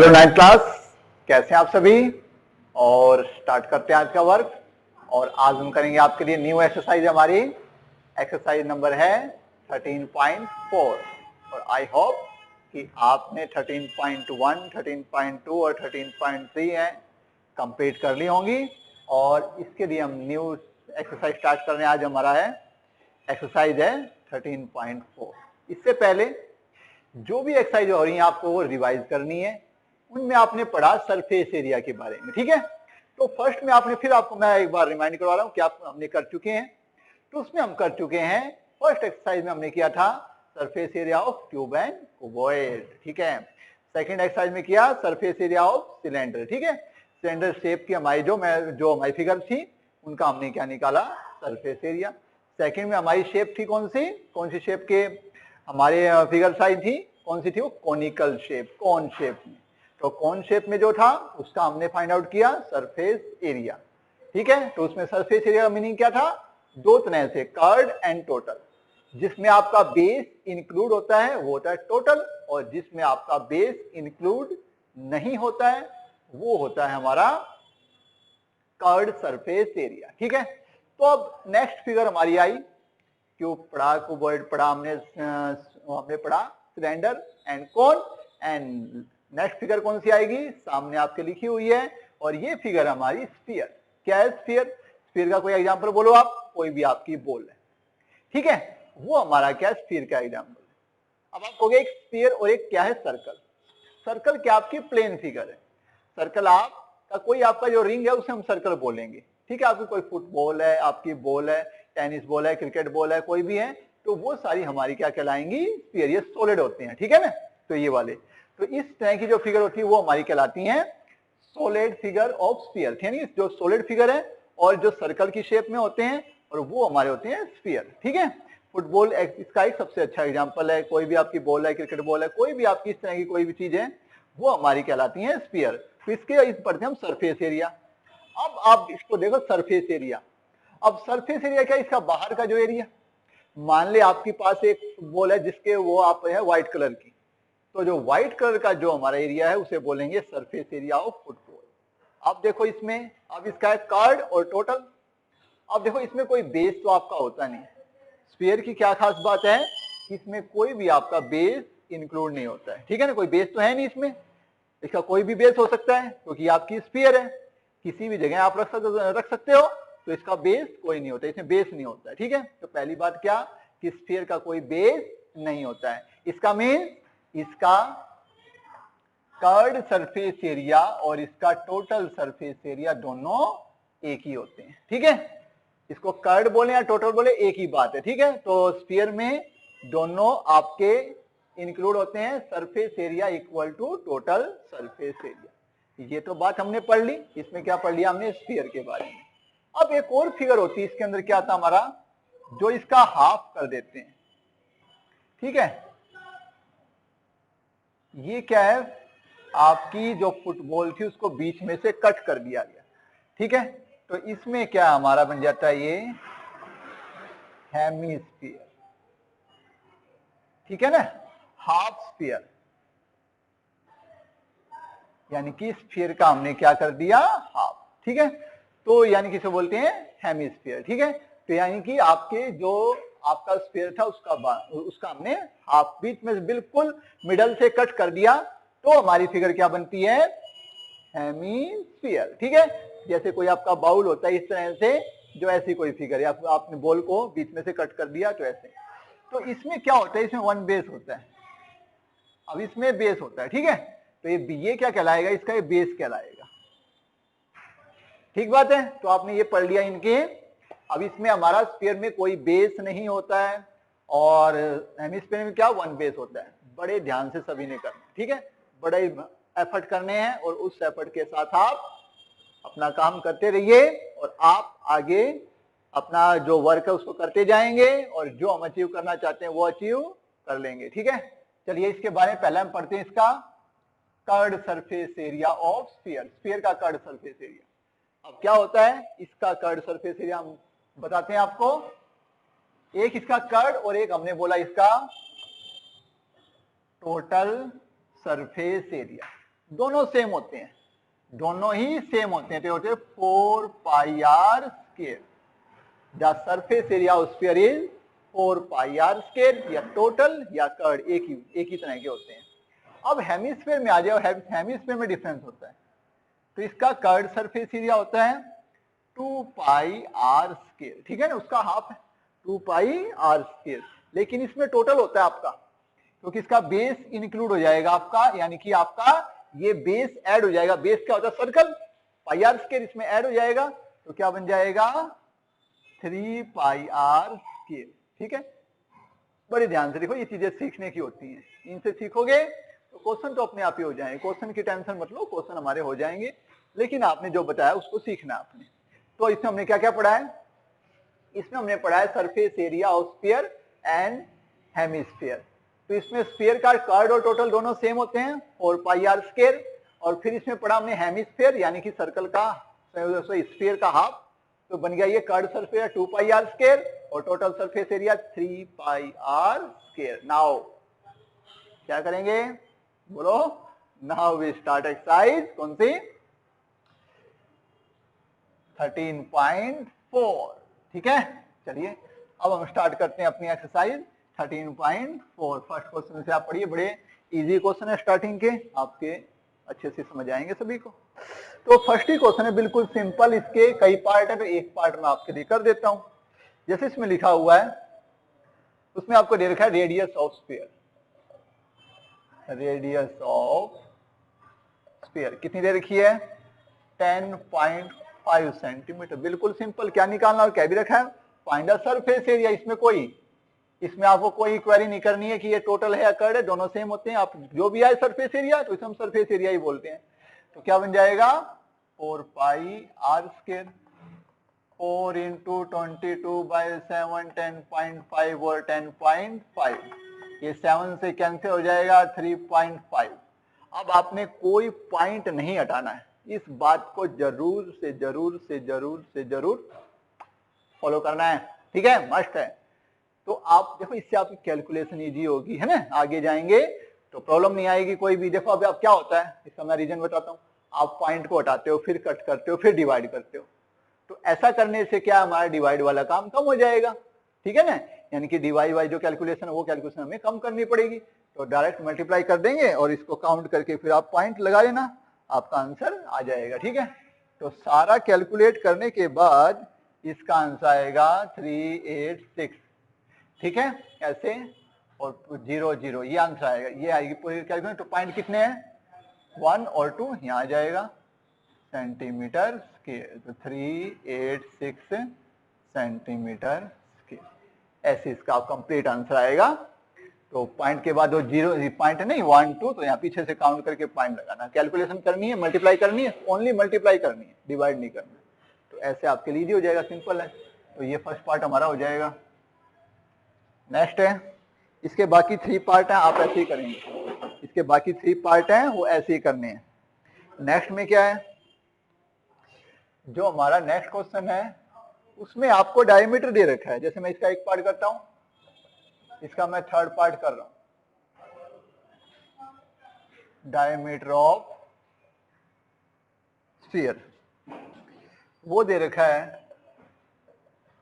Hello 9th class, कैसे हैं आप सभी। और स्टार्ट करते हैं आज का वर्क। और आज हम करेंगे आपके लिए न्यू एक्सरसाइज। हमारी एक्सरसाइज नंबर है 13.4 और आई होप कि आपने 13.1, 13.2 और 13.3 है कंप्लीट कर ली होंगी। और इसके लिए हम न्यू एक्सरसाइज स्टार्ट करने आज हमारा है एक्सरसाइज है 13.4। इससे पहले जो भी एक्सरसाइज हो रही है आपको वो रिवाइज करनी है। उनमें आपने पढ़ा सरफेस एरिया के बारे में, ठीक है। तो फर्स्ट में आपने फिर आपको मैं एक बार रिमाइंड करवा रहा हूँ कि आप हमने कर चुके हैं। तो उसमें हम कर चुके हैं, फर्स्ट एक्सरसाइज में हमने किया था surface area of tube and cuboid, ठीक है। सेकंड एक्सरसाइज में किया सरफेस एरिया ऑफ सिलेंडर, ठीक है। सिलेंडर शेप की हमारी जो हमारी फिगर थी उनका हमने क्या निकाला, सरफेस एरिया। सेकंड में हमारी शेप थी कौन सी शेप के हमारे फिगर साइज थी, कौन सी थी वो कोनिकल शेप, कौन शेप में। तो कौन शेप में जो था उसका हमने फाइंड आउट किया सरफेस एरिया, ठीक है। तो उसमें सरफेस एरिया का मीनिंग क्या था, दो तरह से, कर्ड एंड टोटल। जिसमें आपका बेस इंक्लूड होता है वो होता है टोटल, और जिसमें आपका बेस इंक्लूड नहीं होता है वो होता है हमारा कर्ड सरफेस एरिया, ठीक है। तो अब नेक्स्ट फिगर हमारी आई, क्यूब पढ़ा, क्यूबॉइड पढ़ा, हमने पढ़ा cylinder and cone. And next figure कौन सी आएगी, सामने आपके लिखी हुई है, और ये फिगर हमारी स्फीयर। क्या है स्फीयर, स्फीयर का कोई एग्जांपल बोलो आप, कोई भी आपकी बोल है, ठीक है। वो हमारा क्या है, स्फीयर का एग्जांपल है। अब आप कहोगे एक स्फीयर और एक क्या है, सर्कल। सर्कल क्या आपकी प्लेन फिगर है। सर्कल आपका कोई आपका जो रिंग है उसे हम सर्कल बोलेंगे, ठीक है। आपकी कोई फुटबॉल है, आपकी बॉल है, टेनिस बॉल है, क्रिकेट बॉल है, कोई भी है, तो वो सारी हमारी क्या कहलाएंगी, स्फीयर। ये सॉलिड होते हैं, ठीक है ना। तो ये वाले, तो इस तरह की जो फिगर होती है वो हमारी कहलाती है सॉलिड फिगर ऑफ स्फीयर, ठीक है। जो सॉलिड फिगर है और जो सर्कल की शेप में होते हैं, और वो हमारे होते हैं स्फीयर, ठीक है। फुटबॉल इसका एक सबसे अच्छा एग्जांपल है, कोई भी आपकी बॉल है, क्रिकेट बॉल है, कोई भी आपकी इस तरह की कोई भी चीज है वो हमारी कहलाती है स्फीयर। तो इसके इस पढ़ते हैं हम सरफेस एरिया। अब आप इसको देखो सरफेस एरिया। अब सरफेस एरिया क्या, इसका बाहर का जो एरिया, मान ले आपके पास एक फुटबॉल है जिसके वो आप है व्हाइट कलर की, तो जो व्हाइट कलर का जो हमारा एरिया है उसे बोलेंगे सरफेस एरिया ऑफ फुटबॉल। अब देखो इसमें, अब इसका है कार्ड और टोटल। अब देखो इसमें कोई बेस तो आपका होता नहीं। स्फीयर की क्या खास बात है, इसमें कोई भी आपका बेस इंक्लूड नहीं होता है, ठीक है ना। कोई बेस तो है नहीं इसमें, इसका कोई भी बेस हो सकता है क्योंकि आपकी स्फीयर है, किसी भी जगह आप रख सकते हो, तो इसका बेस कोई नहीं होता, इसमें बेस नहीं होता है, ठीक है। तो पहली बात क्या कि स्फीयर का कोई बेस नहीं होता है। इसका मीन, इसका कर्ड सरफेस एरिया और इसका टोटल सरफेस एरिया दोनों एक ही होते हैं, ठीक है। इसको कर्ड बोले या टोटल बोले एक ही बात है, ठीक है। तो स्फीयर में दोनों आपके इंक्लूड होते हैं, surface area equal to total surface area. ये तो बात हमने पढ़ ली। इसमें क्या पढ़ लिया हमने, स्फीयर के बारे में। अब एक और फिगर होती है इसके अंदर, क्या था हमारा, जो इसका हाफ कर देते हैं, ठीक है। ये क्या है, आपकी जो फुटबॉल थी उसको बीच में से कट कर दिया गया, ठीक है। तो इसमें क्या हमारा बन जाता है, ये हेमिस्फीयर, ठीक है ना। हाफ स्फीयर, यानी कि स्फीयर का हमने क्या कर दिया, हाफ, ठीक है। तो यानी किसे बोलते हैं, हेमिस्फीयर, ठीक है। तो यानी कि आपके जो आपका स्फीयर था उसका हमने हाफ, बीच में बिल्कुल मिडल से कट कर दिया, तो हमारी फिगर क्या बनती है, हेमिस्फीयर, ठीक है। जैसे कोई आपका बाउल होता है इस तरह से, जो ऐसी कोई फिगर है, आपने बॉल को बीच में से कट कर दिया, तो ऐसे। तो इसमें क्या होता है, इसमें वन बेस होता है। अब इसमें बेस होता है, ठीक है। तो ये क्या कहलाएगा, इसका ये बेस कहलाएगा, ठीक बात है। तो आपने ये पढ़ लिया इनके। अब इसमें हमारा स्फीयर में कोई बेस नहीं होता है, और हेमिस्फीयर में क्या, वन बेस होता है। बड़े ध्यान से सभी ने करना, ठीक है। बड़े एफर्ट करने हैं, और उस एफर्ट के साथ आप अपना काम करते रहिए, और आप आगे अपना जो वर्क है उसको करते जाएंगे, और जो हम अचीव करना चाहते हैं वो अचीव कर लेंगे, ठीक है। चलिए इसके बारे में पहले हम पढ़ते हैं इसका curved surface area of sphere, sphere का कर्ड सरफेस एरिया। अब क्या होता है इसका कर्ड सरफेस एरिया, हम बताते हैं आपको। एक इसका कर्ड और एक हमने बोला इसका टोटल सरफेस एरिया। दोनों सेम होते हैं, दोनों ही सेम होते हैं, तो होते हैं 4 pi R square. The surface area of sphere is 4 pi R square, या टोटल या कर्ड एक ही तरह के होते हैं। अब हेमिस्फीयर में आ जाओ, हेमिस्फीयर में डिफरेंस होता है, तो इसका कर्ड सरफेस एरिया होता है 2 पाई आर स्क्वायर, ठीक है ना, उसका हाफ है 2 पाई आर स्क्वायर। लेकिन इसमें टोटल होता है आपका, क्योंकि इसका बेस इंक्लूड हो जाएगा आपका, यानी कि आपका ये बेस ऐड हो जाएगा। बेस क्या होता है? सर्कल, पाई आर स्क्वायर इसमें ऐड हो जाएगा, तो क्या बन जाएगा 3 पाई आर स्क्वायर, ठीक है। बड़े ध्यान से देखो, ये चीजें सीखने की होती हैं, इनसे सीखोगे तो क्वेश्चन तो अपने आप ही हो जाएंगे। क्वेश्चन की टेंशन मत लो, क्वेश्चन हमारे हो जाएंगे, लेकिन आपने जो बताया उसको सीखना आपने। तो इसमें हमने क्या क्या पढ़ा है? इसमें हमने पढ़ा है surface area of sphere and hemisphere. तो इसमें स्फीयर का कर्ड और टोटल दोनों सेम होते हैं 4 पाई आर स्क्वायर। और फिर इसमें पढ़ा हमने हेमिस्फीयर, यानी कि सर्कल का स्फीयर का हाफ, तो बन गया ये curved surface 2 pi R square और total surface area 3 pi R square. Now क्या करेंगे बोलो? नाउ वी स्टार्ट एक्सरसाइज, कौन सी? 13.4, ठीक है। चलिए अब हम स्टार्ट करते हैं अपनी एक्सरसाइज 13.4। फर्स्ट क्वेश्चन से आप पढ़िए, बड़े इजी क्वेश्चन है, स्टार्टिंग के आपके अच्छे से समझ आएंगे सभी को। तो फर्स्ट ही क्वेश्चन है, बिल्कुल सिंपल, इसके कई पार्ट है, तो एक पार्ट में आपके लिए कर देता हूं। जैसे इसमें लिखा हुआ है, उसमें आपको दे रखा है radius of sphere. Radius of sphere कितनी दे रखी है? 10.5 सेंटीमीटर। बिल्कुल सिंपल, क्या निकालना और क्या भी रखा है? Find the surface area. इसमें आपको कोई क्वेरी नहीं करनी है कि ये टोटल है या कर्ड है, दोनों सेम होते हैं। आप जो भी आए सरफेस एरिया, तो इसे हम सरफेस एरिया ही बोलते हैं। तो क्या बन जाएगा? 4 पाई आर स्क्वायर, 4 इंटू 22/7, 10.5 और 10.5, ये 7 से कैंसिल हो जाएगा 3.5। अब आपने कोई पॉइंट नहीं हटाना है, इस बात को जरूर से फॉलो करना है, ठीक है, मस्ट है। तो आप देखो, इससे आपकी कैलकुलेशन इजी होगी, है ना, आगे जाएंगे तो प्रॉब्लम नहीं आएगी कोई भी। देखो अभी आप क्या होता है, इसका मैं रीजन बताता हूँ। आप पॉइंट को हटाते हो, फिर कट करते हो, फिर डिवाइड करते हो, तो ऐसा करने से क्या, हमारा डिवाइड वाला काम कम हो जाएगा, ठीक है ना। यानी कि डिवाइड वाई जो कैलकुलेशन है, वो कैलकुलेशन हमें कम करनी पड़ेगी। तो डायरेक्ट मल्टीप्लाई कर देंगे और इसको काउंट करके फिर आप पॉइंट लगा लेना, आपका आंसर आ जाएगा, ठीक है। तो सारा कैलकुलेट करने के बाद इसका आंसर आएगा 386, ठीक है, ऐसे, और 0 0 ये आंसर आएगा, ये आएगी पूरी कैलकुलेशन। तो पॉइंट कितने हैं? 1 और 2 यहाँ आ जाएगा सेंटीमीटर स्क्वायर, तो 386 सेंटीमीटर स्क्वायर, ऐसे इसका कंप्लीट आंसर आएगा। तो पॉइंट के बाद वो 0 पॉइंट नहीं 1 2, तो यहाँ पीछे से काउंट करके पॉइंट लगाना। कैलकुलेशन करनी है, मल्टीप्लाई करनी है, ओनली मल्टीप्लाई करनी है, डिवाइड नहीं करना। तो ऐसे आपके लिए इजी हो जाएगा, सिंपल है। तो ये फर्स्ट पार्ट हमारा हो जाएगा। नेक्स्ट है, इसके बाकी 3 पार्ट हैं, आप ऐसे ही करेंगे। इसके बाकी 3 पार्ट हैं, वो ऐसे ही करने हैं। नेक्स्ट में क्या है, जो हमारा नेक्स्ट क्वेश्चन है, उसमें आपको डायमीटर दे रखा है। जैसे मैं इसका एक पार्ट करता हूं, इसका मैं थर्ड पार्ट कर रहा हूं। डायमीटर ऑफ स्फीयर वो दे रखा है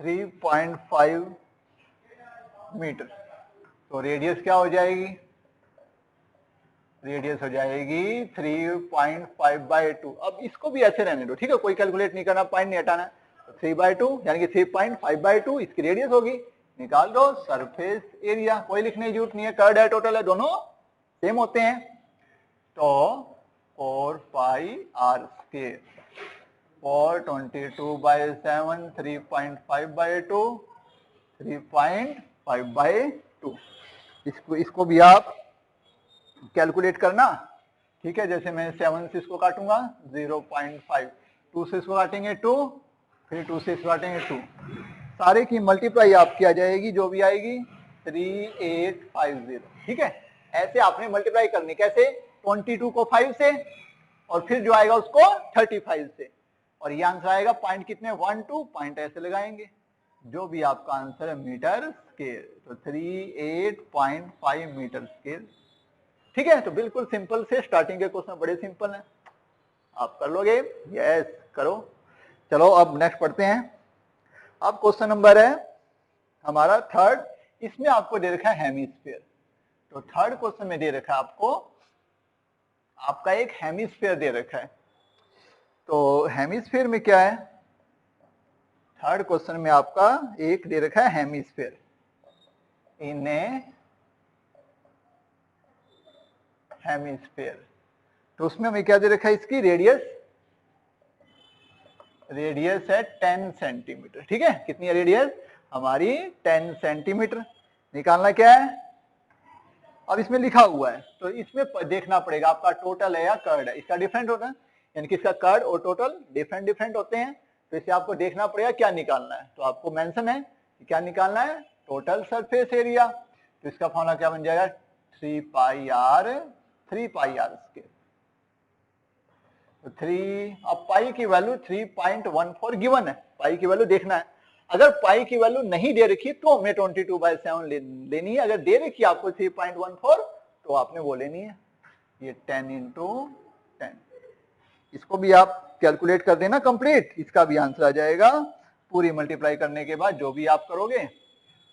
3.5 मीटर। तो रेडियस क्या हो जाएगी? रेडियस हो जाएगी 3.5/2। अब इसको भी ऐसे रहने दो, ठीक है, कोई कैलकुलेट नहीं करना, पॉइंट नहीं हटाना। तो 3/2 यानी कि 3.5/2 इसकी रेडियस होगी। निकाल दो सरफेस एरिया, कोई लिखने की जरूरत नहीं है, कर्ड है, टोटल है, दोनों सेम होते हैं। तो 4 पाई आर स्क्वायर, 4/22/7, 3.5/2, 3.5/2। इसको भी आप कैलकुलेट करना, ठीक है। जैसे मैं 7 से इसको काटूंगा 0.5, 2 से इसको काटेंगे 2, फिर 2 से इसको काटेंगे 2, सारे की मल्टीप्लाई आपकी आ जाएगी, जो भी आएगी 3850, ठीक है। ऐसे आपने मल्टीप्लाई करनी, कैसे? 22 को 5 से, और फिर जो आएगा उसको 35 से, और ये आंसर आएगा पॉइंट कितने? 1 2, पॉइंट ऐसे लगाएंगे, जो भी आपका आंसर है मीटर स्क्वायर। तो 38.5 मीटर स्क्वायर ठीक है, तो बिल्कुल सिंपल से स्टार्टिंग के क्वेश्चन बड़े सिंपल हैं, आप कर लोगे। यस करो। चलो अब नेक्स्ट पढ़ते हैं। अब क्वेश्चन नंबर है हमारा थर्ड, इसमें आपको दे रखा है हेमिस्फीयर। तो थर्ड क्वेश्चन में दे रखा है आपको, आपका एक हेमिस्फीयर दे रखा है। तो हेमिस्फीयर में क्या है, थर्ड क्वेश्चन में आपका एक दे रखा है हेमिस्फीयर। इन हेमिस्फीयर, तो उसमें हमें क्या दे रखा है, इसकी रेडियस है 10 सेंटीमीटर। ठीक है, कितनी है रेडियस हमारी, 10 सेंटीमीटर। निकालना क्या है, अब इसमें लिखा हुआ है तो इसमें देखना पड़ेगा आपका टोटल है या कर्ड है। इसका डिफरेंट होता है, यानी कि इसका कर्ड और टोटल डिफरेंट होते हैं। तो इसे आपको देखना पड़ेगा क्या निकालना है। तो आपको मेंशन है कि क्या निकालना है, टोटल सरफेस एरिया। तो इसका फॉर्मूला क्या बन जाएगा, 3 पाई आर स्क्वायर। तो 3, अब पाई की वैल्यू 3.14 गिवन है, पाई की वैल्यू देखना है। अगर पाई की वैल्यू नहीं दे रखी तो हमें 22/7 लेनी है। अगर दे रखी है आपको 3.14 तो आपने वो लेनी है, ये 10 × 10। इसको भी आप कैलकुलेट कर देना कंप्लीट, इसका भी आंसर आ जाएगा। पूरी मल्टीप्लाई करने के बाद जो भी आप करोगे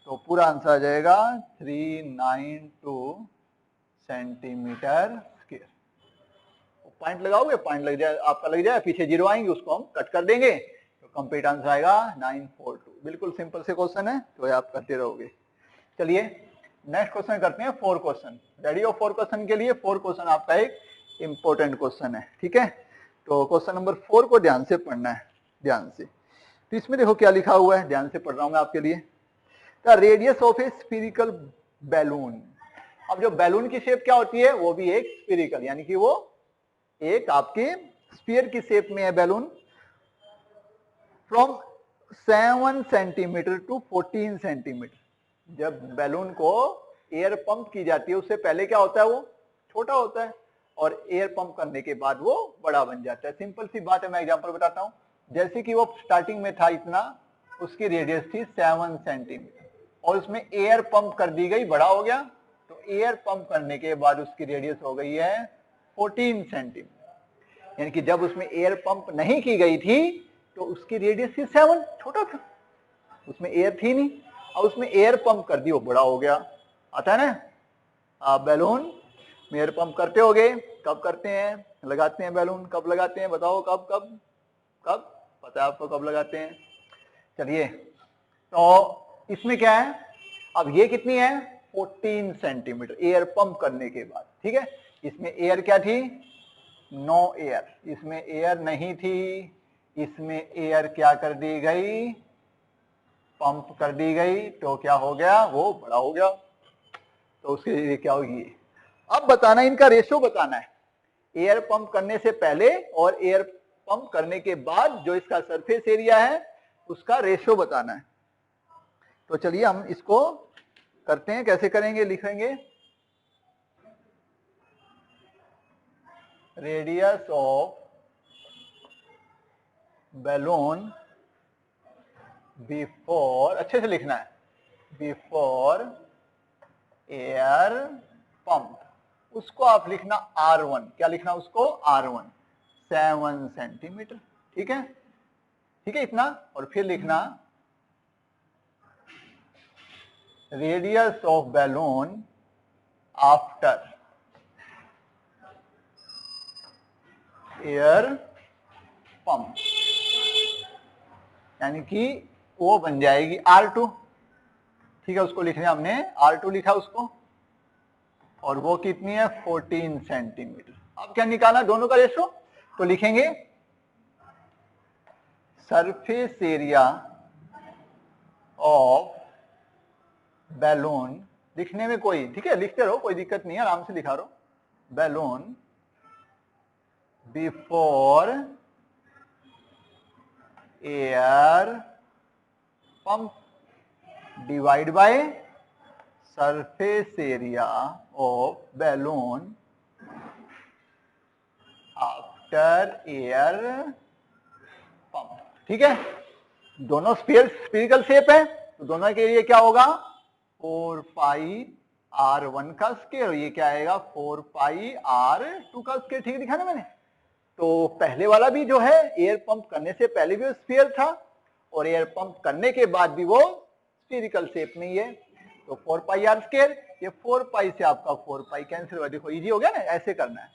तो पूरा आंसर आ जाएगा 392 सेंटीमीटर स्क्वायर। पॉइंट लगाओगे, पॉइंट लग जाए आपका, लग जाए, पीछे जीरो आएंगे उसको हम कट कर देंगे, तो कंप्लीट आंसर आएगा 942। बिल्कुल सिंपल से क्वेश्चन है, तो आप करते रहोगे। चलिए नेक्स्ट क्वेश्चन करते हैं, 4 क्वेश्चन। रेडी हो 4 क्वेश्चन के लिए? 4 क्वेश्चन आपका एक इंपॉर्टेंट क्वेश्चन है। ठीक है, तो क्वेश्चन नंबर 4 को ध्यान से पढ़ना है, ध्यान से। तो इसमें देखो क्या लिखा हुआ है, ध्यान से पढ़ रहा हूं मैं आपके लिए। The radius of a spherical balloon. अब जो बैलून की शेप क्या होती है, वो भी एक स्फीरिकल, यानी कि वो एक आपके स्फीयर की शेप में है balloon. From 7 centimetre to 14 centimetre. जब बैलून को एयर पंप की जाती है उससे पहले क्या होता है, वो छोटा होता है, और एयर पंप करने के बाद वो बड़ा बन जाता है। सिंपल सी बात है, मैं एग्जांपल बताता हूं। जैसे कि वो स्टार्टिंग में था इतना, उसकी रेडियस थी 7 सेंटीमीटर, और उसमें एयर पंप कर दी गई, बड़ा हो गया। तो एयर पंप करने के बाद उसकी रेडियस हो गई है 14 सेंटीमीटर। यानी कि जब उसमें एयर पंप नहीं की गई थी तो उसकी रेडियस थी 7, छोटा था, उसमें एयर थी नहीं। और उसमें एयर पंप कर दी, वो बड़ा हो गया। आता है ना, आप बैलून में एयर पंप करते होगे, कब करते हैं, लगाते हैं बैलून, कब लगाते हैं बताओ, कब कब कब, पता है आपको कब लगाते हैं? चलिए, तो इसमें क्या है, अब ये कितनी है, 14 सेंटीमीटर एयर पंप करने के बाद। ठीक है, इसमें एयर क्या थी, नो एयर, इसमें एयर नहीं थी, इसमें एयर क्या कर दी गई, पंप कर दी गई, तो क्या हो गया, वो बड़ा हो गया। तो उसके लिए क्या होगी, अब बताना, इनका रेशो बताना है, एयर पंप करने से पहले और एयर पंप करने के बाद जो इसका सरफेस एरिया है उसका रेशो बताना है। तो चलिए हम इसको करते हैं, कैसे करेंगे, लिखेंगे रेडियस ऑफ बैलून बिफोर, अच्छे से लिखना है, बिफोर एयर पंप, उसको आप लिखना R1। क्या लिखना उसको, R1, 7 सेंटीमीटर। ठीक है, ठीक है इतना। और फिर लिखना radius of balloon after air pump, यानी कि वो बन जाएगी R2। ठीक है, उसको लिखने हमने R2 लिखा उसको, और वो कितनी है, 14 सेंटीमीटर। अब क्या निकालना, दोनों का रेशो। तो लिखेंगे सरफेस एरिया ऑफ बैलून, लिखने में कोई, ठीक है लिखते रहो, कोई दिक्कत नहीं है, आराम से लिखा रहो, balloon before air pump divide by surface area of balloon after air pump. ठीक है, दोनों स्फीरिकल शेप है, तो दोनों के लिए क्या होगा, 4 पाई R1 का स्क्वायर और ये क्या आएगा 4 पाई R2 का स्क्वायर। ठीक दिखा ना मैंने। तो पहले वाला भी जो है एयर पंप करने से पहले भी वो स्फीयर था और एयर पंप करने के बाद भी वो स्फीरिकल शेप में ही है। तो 4 पाई R स्क्वायर, ये 4 पाई से आपका 4 पाई कैंसिल हुआ। देखो इजी हो गया ना, ऐसे करना है।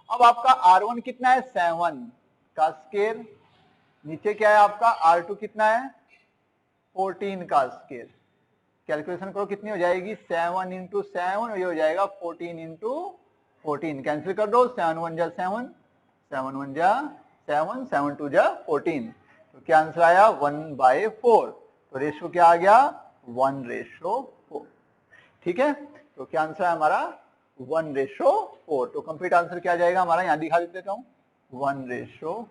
अब आपका R1 कितना है 7 का स्क्वायर, नीचे क्या है आपका R2 कितना है 14 का स्क्वायर। कैलकुलेशन करो कितनी हो जाएगी 7 इंटू 7 और ये हो जाएगा 14 इंटू 14। कैंसिल कर दो, 7 1 जा 7, 7 1 जा 7, 7 2 जा 14। तो क्या आंसर आया 1/4। तो रेशो क्या आ गया 1/4। ठीक है, तो क्या आंसर है हमारा 1/4। तो कंप्लीट आंसर क्या आ जाएगा हमारा, यहां दिखा देता हूं 1/4।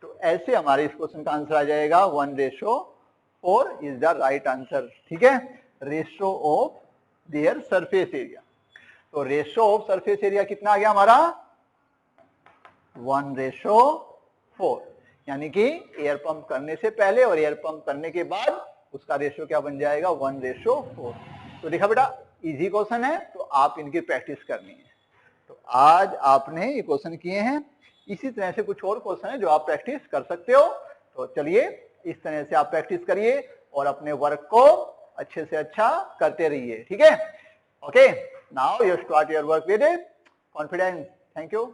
तो ऐसे हमारे इस क्वेश्चन का आंसर आ जाएगा 1/4 इज द राइट आंसर। ठीक है, ratio of their surface area. तो रेशो ऑफ सरफेस एरिया कितना आ गया हमारा 1/4, यानी कि एयर पंप करने से पहले और एयर पंप करने के बाद उसका रेशो क्या बन जाएगा 1/4। तो देखा बेटा इजी क्वेश्चन है, तो आप इनकी प्रैक्टिस करनी है। तो आज आपने ये क्वेश्चन किए हैं, इसी तरह से कुछ और क्वेश्चन है जो आप प्रैक्टिस कर सकते हो। तो चलिए इस तरह से आप प्रैक्टिस करिए और अपने वर्क को अच्छे से अच्छा करते रहिए। ठीक है, okay, now you start your work with confidence. Thank you.